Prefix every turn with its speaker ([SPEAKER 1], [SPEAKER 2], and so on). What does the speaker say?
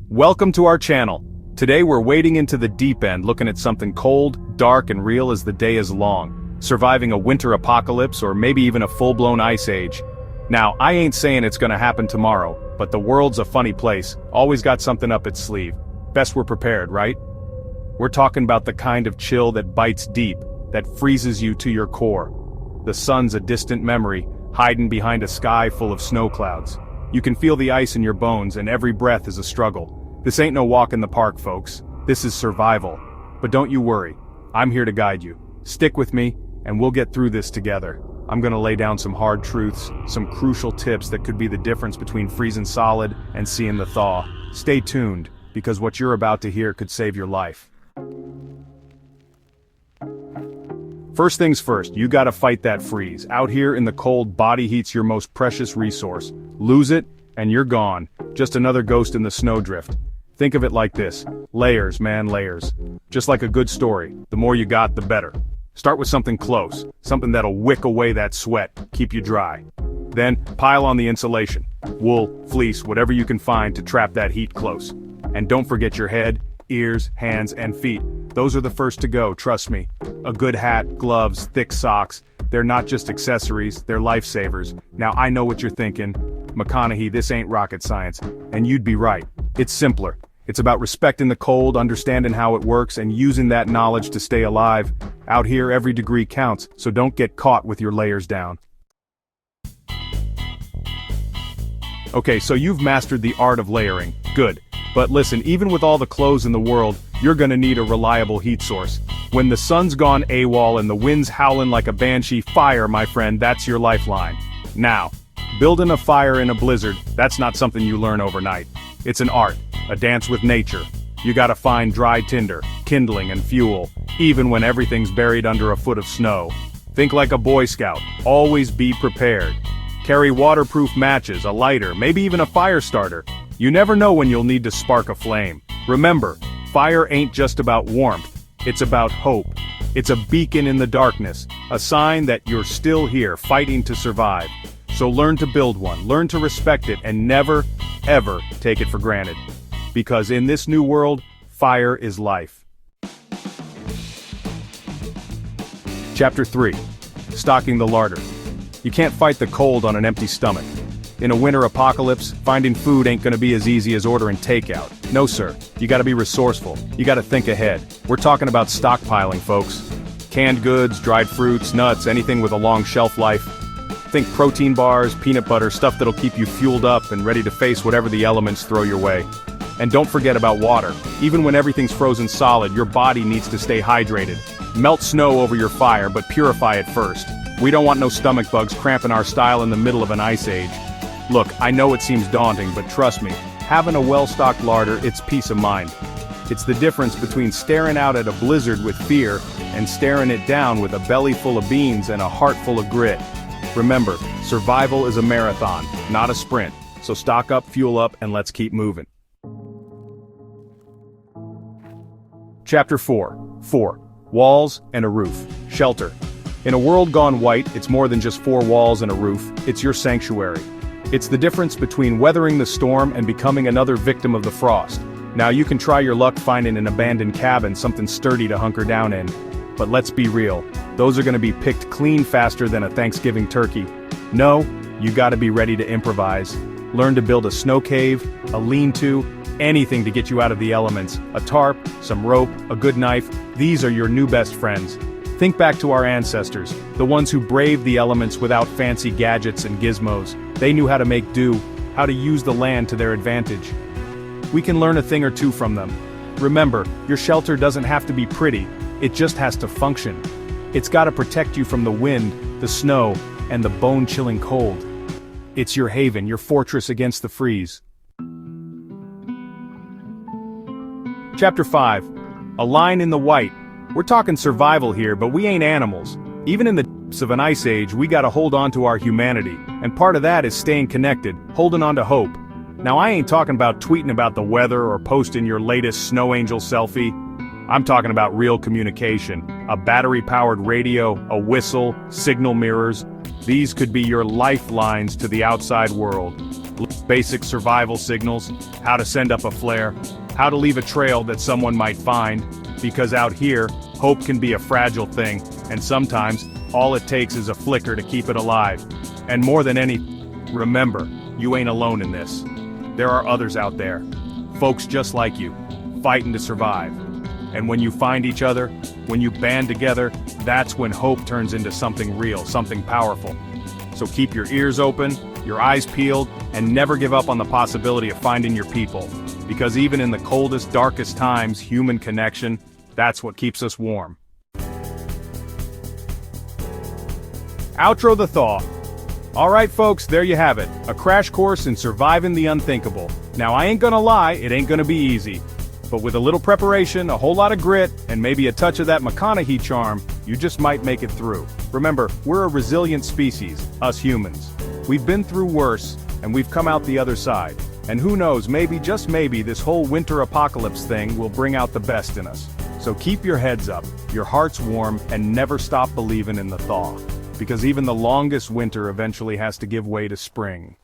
[SPEAKER 1] Welcome to our channel. Today we're wading into the deep end looking at something cold, dark and real as the day is long, surviving a winter apocalypse or maybe even a full-blown ice age. Now, I ain't saying it's gonna happen tomorrow, but the world's a funny place, always got something up its sleeve. Best we're prepared, right? We're talking about the kind of chill that bites deep, that freezes you to your core. The sun's a distant memory, hiding behind a sky full of snow clouds. You can feel the ice in your bones and every breath is a struggle. This ain't no walk in the park, folks. This is survival. But don't you worry. I'm here to guide you. Stick with me, and we'll get through this together. I'm gonna lay down some hard truths, some crucial tips that could be the difference between freezing solid and seeing the thaw. Stay tuned, because what you're about to hear could save your life. First things first, you gotta fight that freeze. Out here in the cold, body heat's your most precious resource. Lose it, and you're gone. Just another ghost in the snowdrift. Think of it like this. Layers, man, layers. Just like a good story, the more you got, the better. Start with something close, something that'll wick away that sweat, keep you dry. Then, pile on the insulation. Wool, fleece, whatever you can find to trap that heat close. And don't forget your head, ears, hands, and feet. Those are the first to go, trust me. A good hat, gloves, thick socks. They're not just accessories, they're lifesavers. Now I know what you're thinking. McConaughey, this ain't rocket science. And you'd be right. It's simpler. It's about respecting the cold, understanding how it works, and using that knowledge to stay alive. Out here, every degree counts, so don't get caught with your layers down. Okay, so you've mastered the art of layering. Good. But listen, even with all the clothes in the world, you're gonna need a reliable heat source. When the sun's gone AWOL and the wind's howling like a banshee, fire, my friend, that's your lifeline. Now, building a fire in a blizzard, that's not something you learn overnight. It's an art, a dance with nature. You gotta find dry tinder, kindling and fuel, even when everything's buried under a foot of snow. Think like a Boy Scout, always be prepared. Carry waterproof matches, a lighter, maybe even a fire starter. You never know when you'll need to spark a flame. Remember, fire ain't just about warmth, it's about hope. It's a beacon in the darkness, a sign that you're still here, fighting to survive. So learn to build one, learn to respect it, and never, ever take it for granted. Because in this new world, fire is life. Chapter 3. Stocking the larder. You can't fight the cold on an empty stomach. In a winter apocalypse, finding food ain't gonna be as easy as ordering takeout. No sir, you gotta be resourceful, you gotta think ahead. We're talking about stockpiling, folks. Canned goods, dried fruits, nuts, anything with a long shelf life. Think protein bars, peanut butter, stuff that'll keep you fueled up and ready to face whatever the elements throw your way. And don't forget about water. Even when everything's frozen solid, your body needs to stay hydrated. Melt snow over your fire, but purify it first. We don't want no stomach bugs cramping our style in the middle of an ice age. Look, I know it seems daunting, but trust me, having a well-stocked larder, it's peace of mind. It's the difference between staring out at a blizzard with fear and staring it down with a belly full of beans and a heart full of grit. Remember, survival is a marathon, not a sprint. So stock up, fuel up, and let's keep moving. Chapter 4. Walls and a roof. Shelter. In a world gone white, it's more than just four walls and a roof, it's your sanctuary. It's the difference between weathering the storm and becoming another victim of the frost. Now you can try your luck finding an abandoned cabin, something sturdy to hunker down in. But let's be real, those are gonna be picked clean faster than a Thanksgiving turkey. No, you gotta be ready to improvise. Learn to build a snow cave, a lean-to, anything to get you out of the elements. A tarp, some rope, a good knife, these are your new best friends. Think back to our ancestors, the ones who braved the elements without fancy gadgets and gizmos. They knew how to make do, how to use the land to their advantage. We can learn a thing or two from them. Remember, your shelter doesn't have to be pretty, it just has to function. It's gotta protect you from the wind, the snow, and the bone-chilling cold. It's your haven, your fortress against the freeze. Chapter 5. A line in the white. We're talking survival here, but we ain't animals. Even in the depths of an ice age, we gotta hold on to our humanity, and part of that is staying connected, holding on to hope. Now I ain't talking about tweeting about the weather or posting your latest snow angel selfie. I'm talking about real communication, a battery-powered radio, a whistle, signal mirrors. These could be your lifelines to the outside world. Basic survival signals, how to send up a flare, how to leave a trail that someone might find, because out here, hope can be a fragile thing, and sometimes, all it takes is a flicker to keep it alive. And more than remember, you ain't alone in this. There are others out there, folks just like you, fighting to survive. And when you find each other, when you band together, that's when hope turns into something real, something powerful. So keep your ears open, your eyes peeled, and never give up on the possibility of finding your people. Because even in the coldest, darkest times, human connection, that's what keeps us warm. Outro the thaw. Alright folks, there you have it, a crash course in surviving the unthinkable. Now I ain't gonna lie, it ain't gonna be easy. But with a little preparation, a whole lot of grit, and maybe a touch of that McConaughey charm, you just might make it through. Remember, we're a resilient species, us humans. We've been through worse, and we've come out the other side. And who knows, maybe, just maybe, this whole winter apocalypse thing will bring out the best in us. So keep your heads up, your hearts warm, and never stop believing in the thaw. Because even the longest winter eventually has to give way to spring.